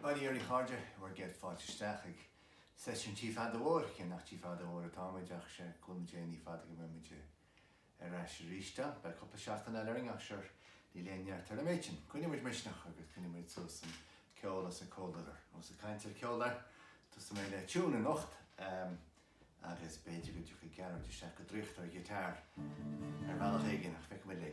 Connie ar Harja, we're get fáisteach ag Seisiún Tigh Pheadair Mhóir, cén nach Tigh Pheadair Mhóir atá muid ach sé Colm Jenny Fada go muid ar ais ríiste, be cúpla seachtain eile ach seir ní léonhear tar méidin. Connie muid misneach agus connie muid sos an Ceol as a códalar. Os a caintear Ceolar, tus mé le tún anocht, agus beidir go dúcha gearú de seach go dríocht ar gitár ar bhealach éigean ach feic mé lé.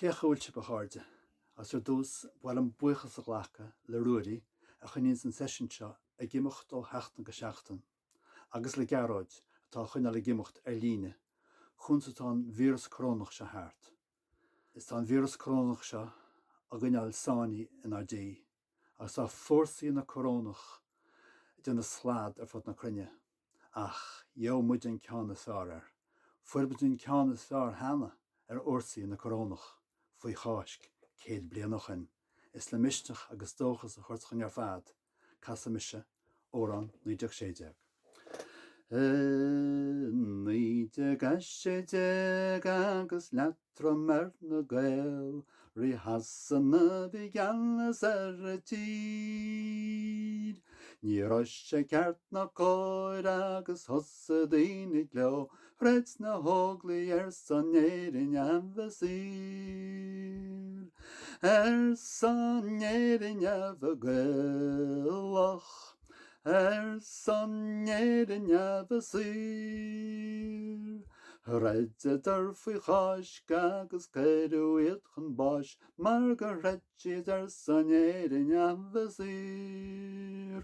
Ceachúilte Bharde, as dús bhfuil an buchas a ghlacha le Ruairí a chuníonn san Seisiún seo a gimocht ó heachtan go seachtain, agus le gearáid atá chuine le gimocht ar líne, chun tá vírus corónach se háart. Is tá vírus corónach seo a gcuineáil sánaí in ardí, agus tá fórsaí na corónach duna slád ar fud na cruinne. Ach, muid an ceannas fearr, fuirbid an ceannas fearr hána ar orsaí na corónach. Faoi cháisc, céad blianachan, is le misteach agus dóchas a chuirtchan ar fad, casa mise, órán 1970. Níideag eisteag agus leatra mar na gael, rí hasanna bhí geannas ar a tíd. Ní roiste ceart na cóir agus hosa daoine leo, réit na hóglaí ar san éirin anhasír. Ar san éirin anhagailach, ar san éirin anhasír. Réide ar faoi cháisc agus ceadú iadchan báis, mar go réitid ar san éirin anhasír.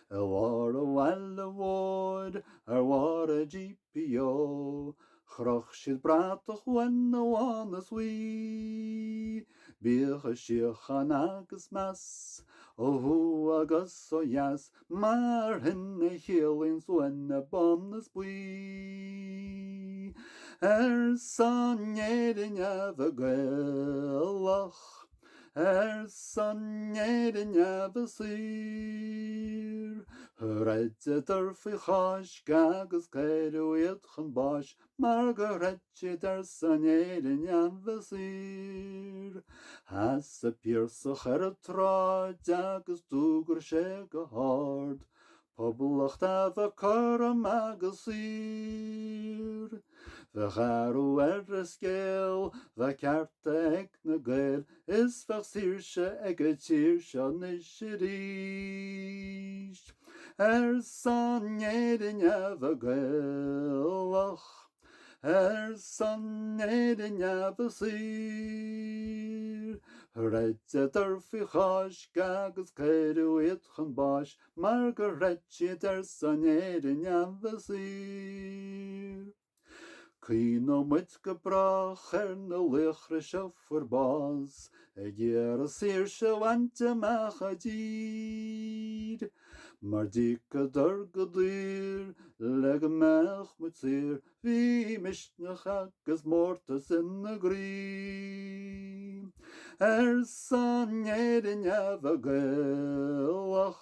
War a bhhail a bhóid ar war a GPO, chroch siad bratach wen a bhánas uí. Bíocha siochan agus mas, ó thu agus ó jas, mar hinna chéalins wen a bánas buí. Ar san éirin anhagailach, ar san éirin anhasír. Réide ar faoi cháisc agus ceadú iadchan báis, mar go réitid ar san éirin anhasír. Has a píorsach ar a tráid agus dúgur sé go háard, poblacht a bheith chom agus sír. Bheith charú ar a scéal, bheith cearta ag na gael, is bheith síirse ag a tíir seo na sé ríist. Ar san éirin anhagailach, ar san éirin anhasír. Réide ar faoi cháisc agus ceadú iadchan báis, mar go réitid ar san éirin anhasír. Cíno muid go brach na luchra seo forbás, ggéar a sir se bhainte meach a dír. Mar dí go dar go dúr, le go meach mu tír, hí misneach agus mórtas in na grí. San éirin a gaelach,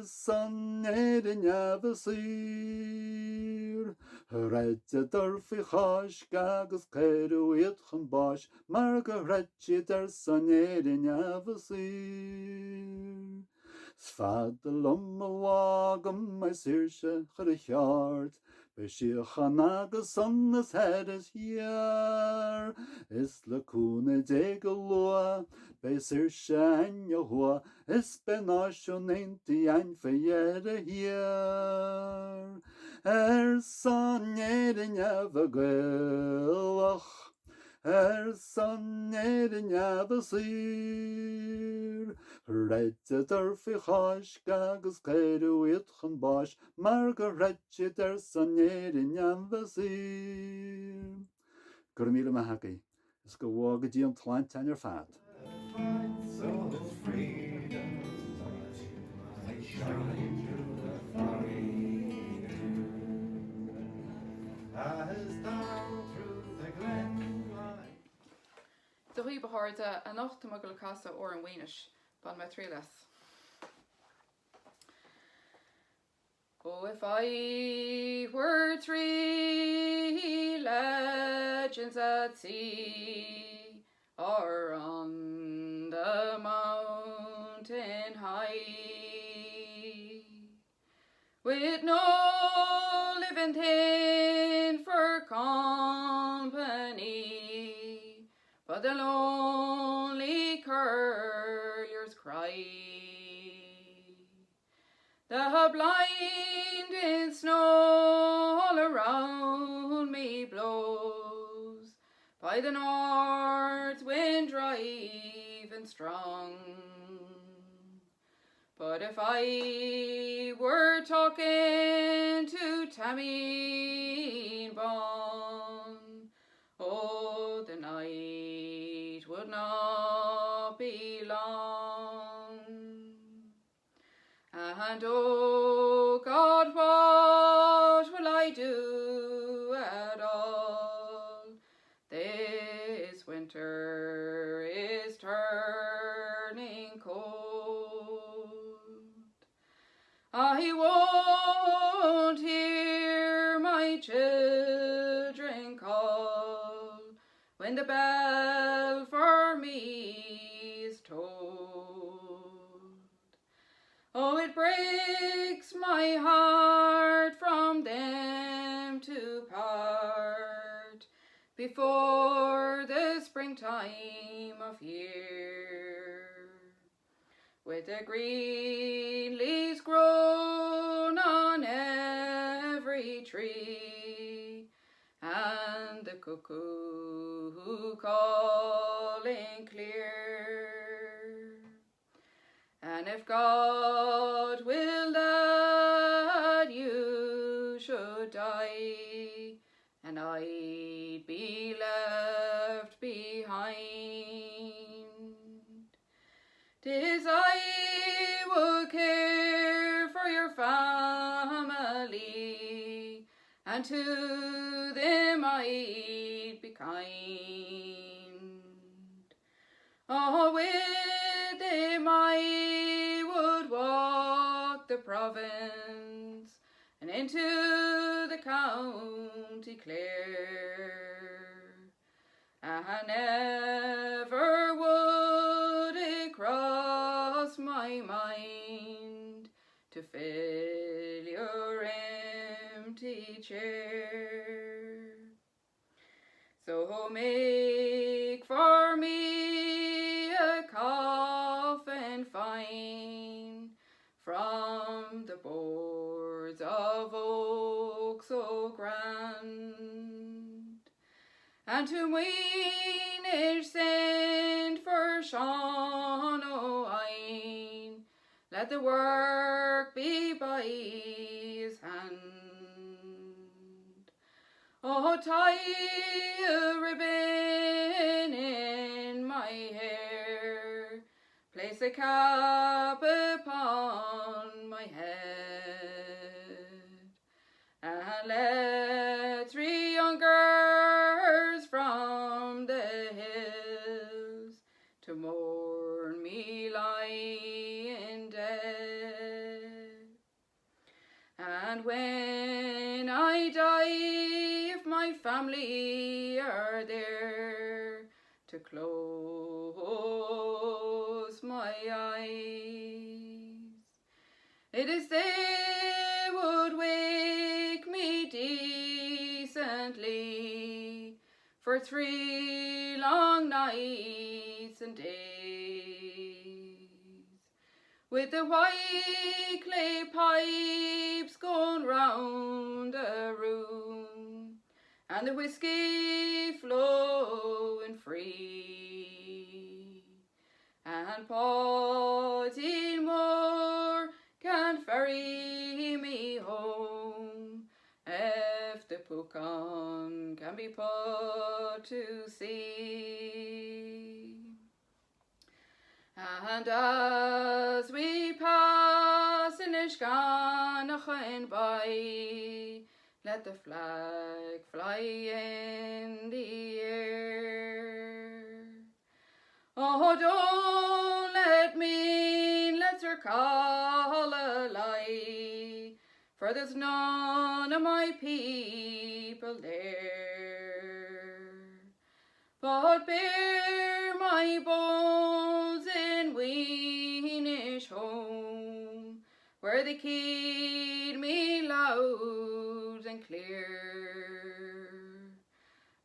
san éirin a sir. Redde dorfi cháis agus ceirú iad chun báis, mar go redde san éirin a sir. Sfad a lom a wagam mai sirse chud a cheart, be siochan agus sonnas headis hiar. Is le cúna dé go lua, be sirse ein a hua, is ben áisiún einti ein feir a hiar. San éirin a gaelach, san éirin a sir. Redde dorfi cháis agus ceirú iad chun báis, mar go redde san éirin a sir. Gur míle me hagaí, is go bhá go dtí an tláint ar fad. Do hí beharda anocht go le casa ó an bhainis ban me trílas. Oh, if I were 3 legends at sea, or on the mountain high, with no living thing for company, but the lonely curlews cry. The blinding snow all around me blows, by the north wind driving strong. But if I were talking to Tammy Bon, oh, the night would not be long. And oh God, what will I do at all? This winter is turning cold. I won't hear my children call when the bell for me is tolled. Oh, it breaks my heart from them to part before the springtime of year, with the green leaves grown on every tree, and the cuckoo calling clear. And if God will that you should die, and I'd be left behind, 'tis I would care for your family, and to them I'd be kind. Oh, with them I would walk the province, and into the county Clare, and never would it cross my mind to fill your empty chair. So make for me a coffin fine from the boards of oak so grand, and to Weenage send for Sean O'Ine, let the work be by his hand. Oh, tie a ribbon in my hair, place a cap upon my head, and let 3 young girls from the hills to mourn me lying dead. And when I die, if my family are there to close my eyes, it is they would wake me decently for 3 long nights and days, with the white clay pipes going round the room, and the whiskey flowing free, and Paten Mhóir can ferry me home, if the Pucon can be put to sea. And as we pass in Lochlainn by, let the flag fly in the air. Oh, don't let her call a lie, for there's none of my people there. But bear my bones in Weenish home, where they keyed me loud and clear,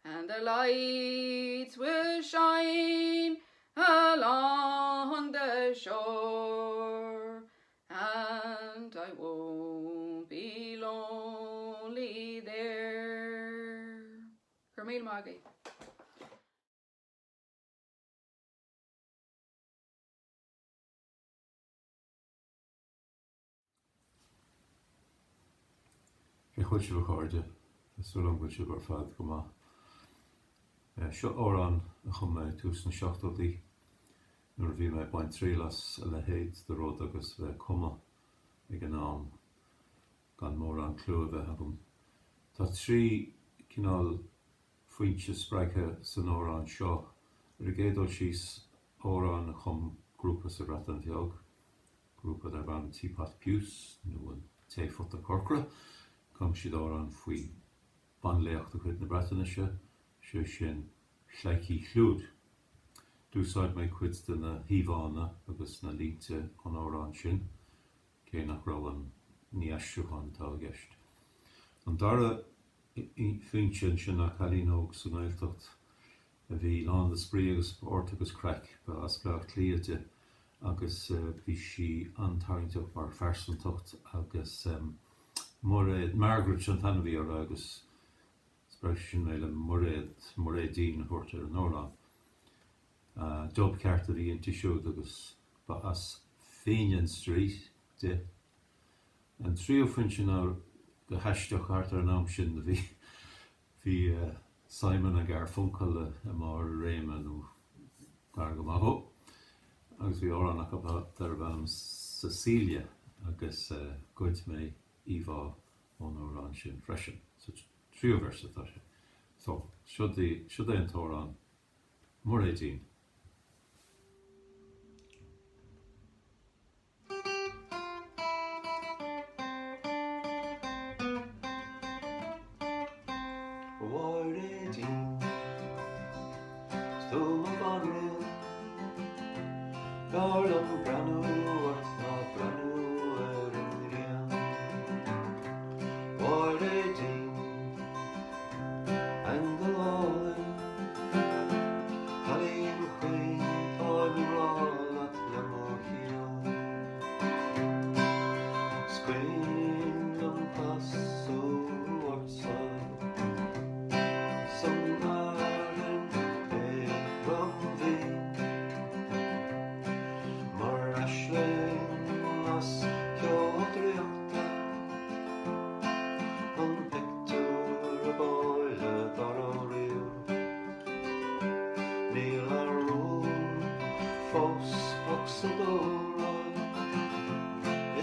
and the lights will shine along the shore, and I won't be lonely there. Ruairí Mac. Hoiche recordje, so lang goedje bar fad goma. Seo óran a chum tús na seachtódí, nuair bhí me baint trílas a le héad de ród agus bheith cuma ag an nám gan mór an clúa agam. Tá 3 cinál faointe spreige san óran seo, ar a gédal síos óran a chum grúpa sa ratan bheag, grúpa ar ban típat piús, nó an téfot a corcra, come siad óran faoi banléocht a chuid na Breataine seo sin chleicí chlúd. Dúsáid mé cuid de na híomhána agus na línte an óran sin, cé nach rá an níosisiúchan tá a gceist. An dara faointe sin nach chalíonóg san Éallaithe a bhí lán de sprí agus ort agus craic ba ascleach clíote agus bhí si antarintach mar fersantocht agus Margaret an tan bhí ar agus spreisisin méile Morédín chuirte ar an óran. Job ceart a bhí an tisisiúd agus ba as Féin Street de. An trío faointe ná go heisteach ar an nám sin bhí Simon a gar funcaile a mar réime nó gar go maithó. Agus bhí óran nach dar bham Cecilia agus goid mé Eva on óran sin freisin. So trío versa tá sé. So, should é an tóran Morédín. Lochlainn fós ach sa dóra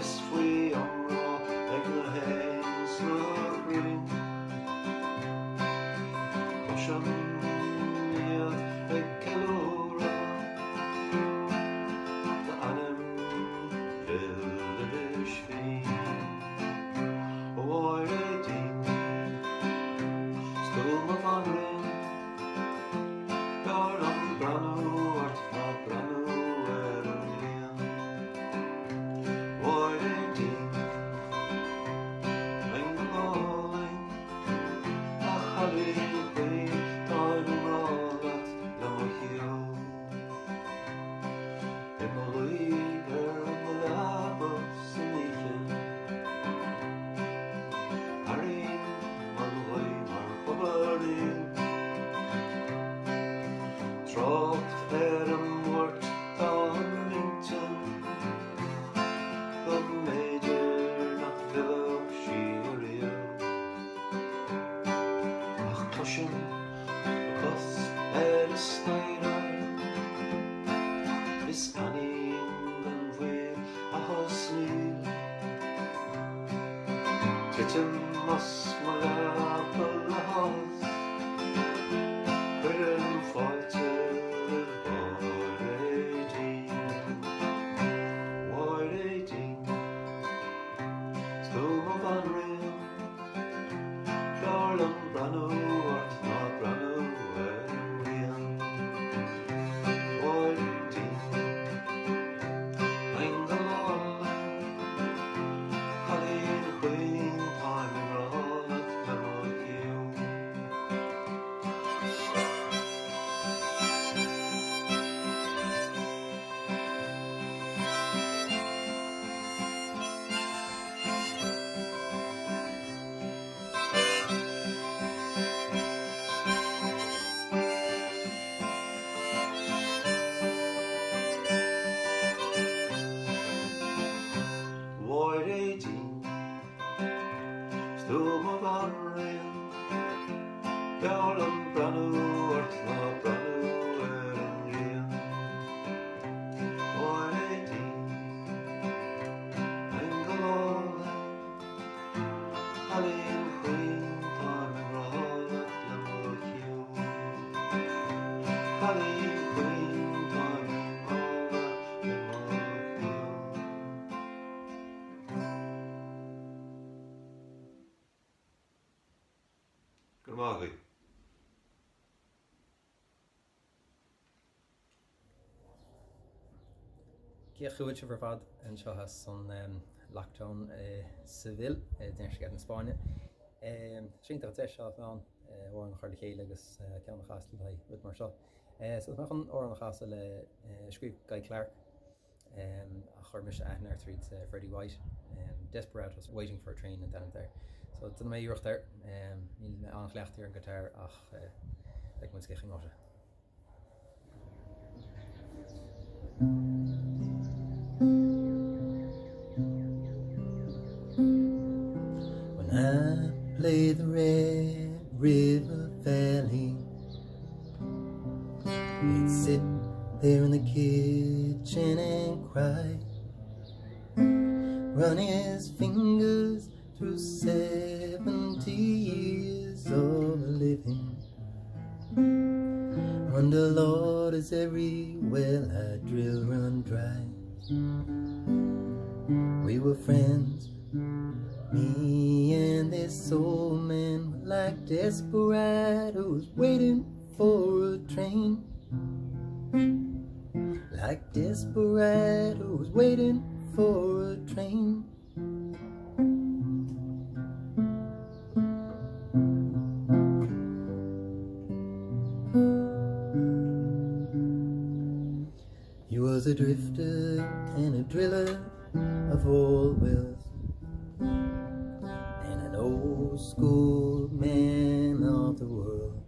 is faoi amrá ag na héins na rin Tá sin iad ag ceolóra Tá anam lilis fin ó áir é dín stúm a bhan rin Gar an branú ort na branú ar an rian Áir é dín Ein go Lochlainn a chalín chuí táim rálat le mochiú I mo luí ar mo leabhas san oiche Arín man Ruairí mar Hobarín Trocht an mhórt tá an rintin go méidir nach bhealach sí a riamh ach cloisin agus is snaire is anín an bhuail a thosnail Titim mas mo leabhar le has chuir an fáilte Chonamara Ciabhán for fad an seo has son Lochlainn Sevilla den sé an Spáinne. Sínta a teis seo an ó an chuir chéile agus ceann chastal bhai with mar seo. So nach an ó an chastal le scríb Guy Clark a chuir mis aithnar tríd Freddie White. Desperate was waiting for a train and down there. So it's mé dúirt there níl an chleachtaí an gitar ach ag mun scéching áise. When I play the Red River Valley, we'd sit there in the kitchen and cry, run his fingers through 70 years of living. Wonder, Lord, is every well I drill run dry? We were friends, me and this old man, were like desperados waiting for a train. Like desperados waiting for a train. He was a drifter and a driller of all wells, and an old school man of the world.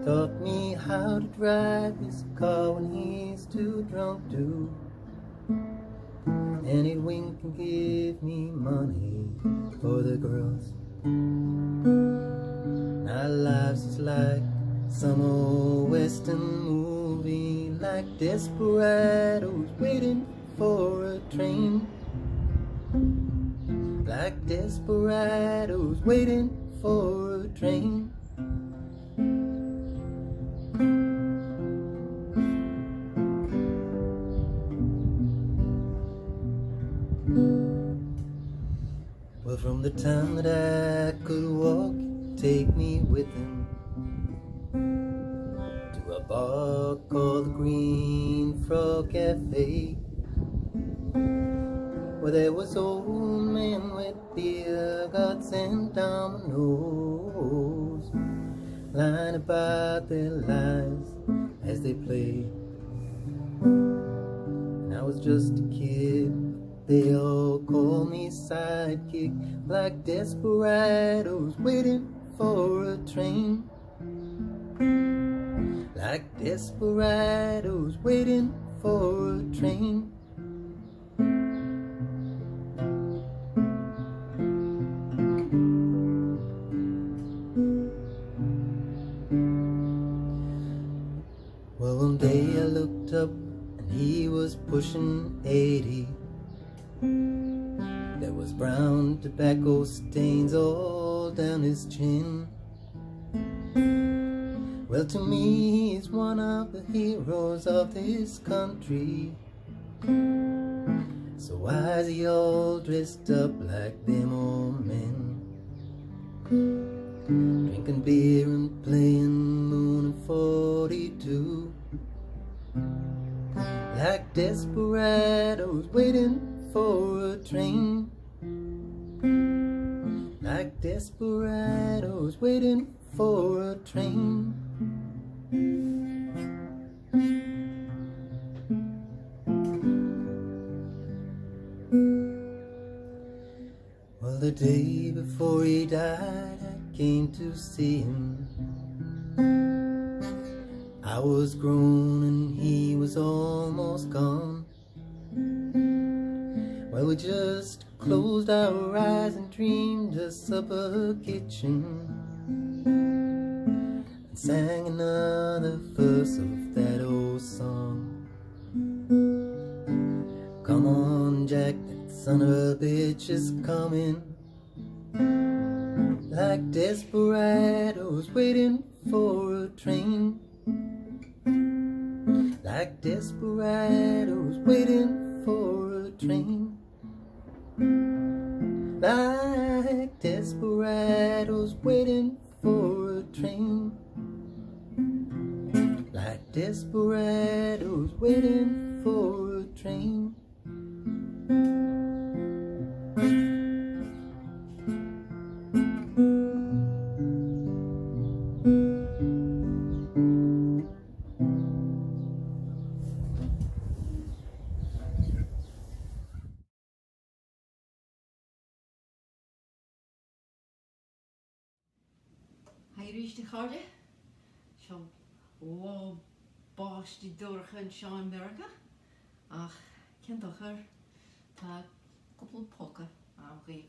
Taught me how to drive his car when he's too drunk to, and he'd wink and give me money for the girls. Our lives is like some old western movie, like desperados waiting for a train. Like desperados waiting for a train. Well, from the time that I could walk, take me with him to a bar called the Green Frog Cafe, where there was old men with Fearghas and dominoes, lying about their lives as they played. And I was just a kid, they all called me sidekick, like desperados waiting for a train. Like desperados waiting for a train. Well, one day I looked up and he was pushing 80. There was brown tobacco stains all down his chin. Well, to me he's one of the heroes of this country. So why is he all dressed up like them old men, drinking beer and playing Moon and 42, like desperados waiting for a train. Like desperados waiting for a train. Well, the day before he died, I came to see him. I was grown and he was almost gone. Well, we just closed our eyes and dreamed a supper kitchen, and sang another verse of that old song. Come on, Jack, that son of a bitch is coming. Like desperados waiting for a train. Like desperados waiting for a train. Like desperados waiting for a train. Like desperados waiting for a train. Irish the Cardi, some boss the Dorchan Sean Berga, ach, can't her, couple of poker, I'll give.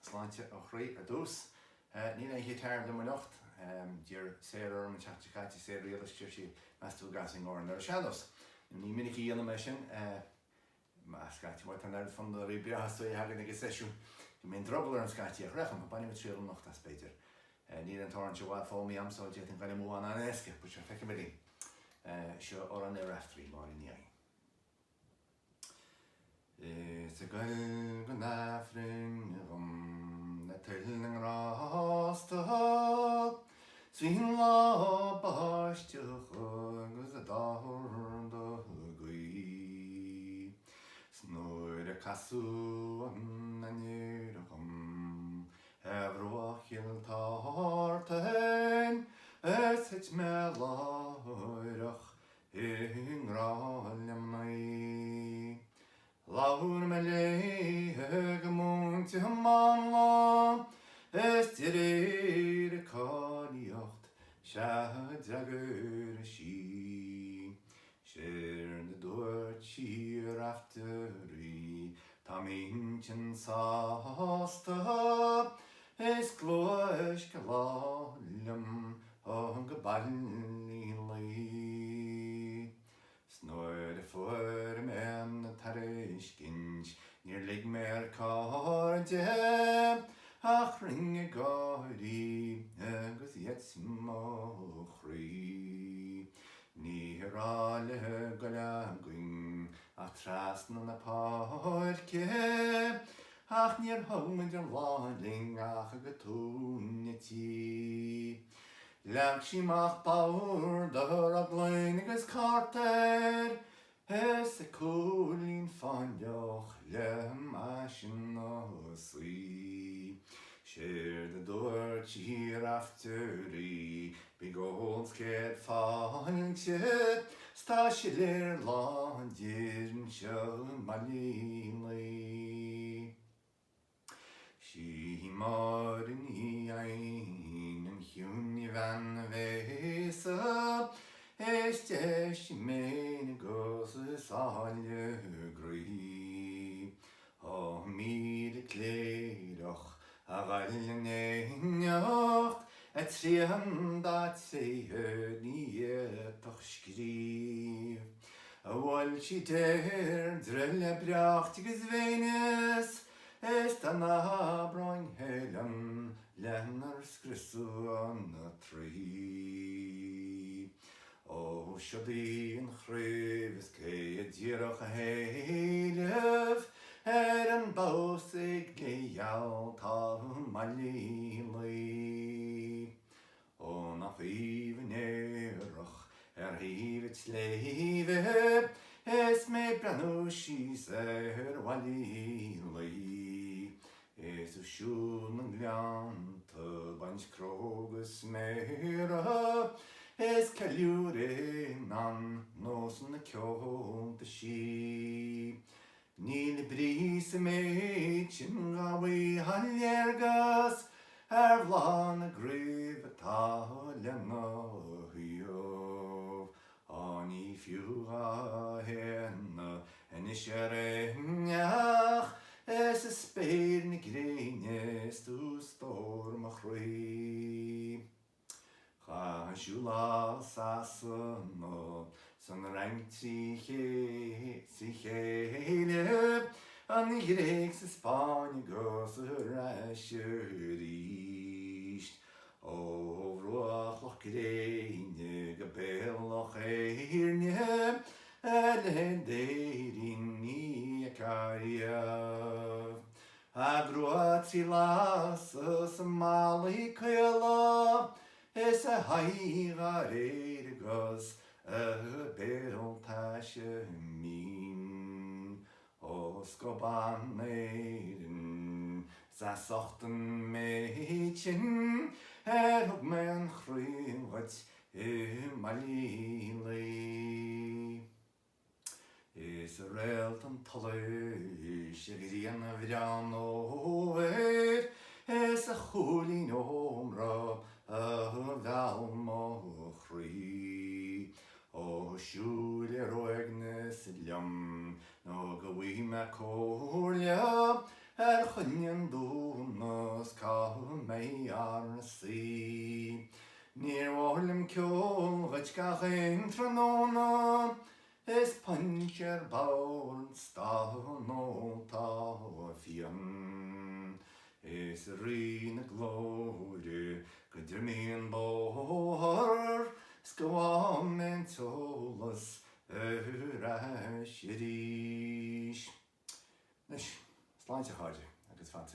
Sláinte ó chraí a dús. Ní na hí tarm do anocht. Dír séar an tseachtain sé réaliste sí meú gasing or ar seanos. Ní minic íana me sin scaiti mai an air fan rí beasú hagan agus Seisiún. Mén drobal an scaiti a rechan, banna mit tríal anocht as Peter. Ní an torn se bhá fámí amsá dé an gaiile mú an esce, bu se feice medí. Seo or an Ruairí mar in iai. Is a gael go nafrin na tilling rasta Svín lá báisteach agus a dáhar do gui Snúir a casú an anir Efroachil tartain het me láirach rálem nai Laur me léhe gemoont man lá Dyr Coniocht Dragur sí Sér na dúirt sír afterí Tá mintin sásta glóis go lálam an go bailí lí Snúir fuair men na taréis gins Níor lig mér cárde Ach ringe gáirí agus iets mo chrí Ní ráile go leagwing a trasna na páirce Ach níor haumid an láling ach go túnetí Leag sí mach báir dar a blain agus carter Es a cúlín fandeoch lem asin ó suí Sér de dúirt sír afterí Bí góns céad fáinte Stá sé léir lán dírin seo malín lí Sí mar in íain an hiúni van vésa Este si mén gos sáile grí Ó míle cléireach a ghailin éneocht A tríhan dat séhe níetach scríb A bhil si déir drille breacht agus véines Es ta nábráin hélan lenar scrisu an na trí Ó siodí an chrévis cé a ddíireach a héileh an bósaigh léal tá malí lí Ó nach híomh éireach híomh sléimhe Es mé brenn síos walí lí Es a siún an gleanta baint crogus méra Es ceiliúr an nós na ceolta sí Níl brís a méid sin gawaí halléirgas bhlán a gríomh atá lena hiomh Ní fiú a héna is réneach Es a spéir na gréine stú storm a chrí Cha siúla sasan san rangtí si chéile An i gréig sa Spáinne gos a ríist Ó bhruach gréine go béalach éirne le déirin ní a cariamh A gruatí las sa málaí Ceol Es a haig a réir agus a béalta se mín Os go ban éirin sa sochtan méidsin hug me an chríomhaid malí lí Is a réalt an taléis a gríon a bhrean óhéir Es a chúlín ómra a bheal mo chrí Ó siúil roigne sa leam nó go bhí me cóirle chuinean an dúnas cá mé ar sí. Níor bhlim ceol gait gachin tróna, is puncher bawn stano tá fian. Is rin glóide gyda'r mi'n bór, sgwam yn tolas yr asyrís. Nes, slaint a cháide, agus fan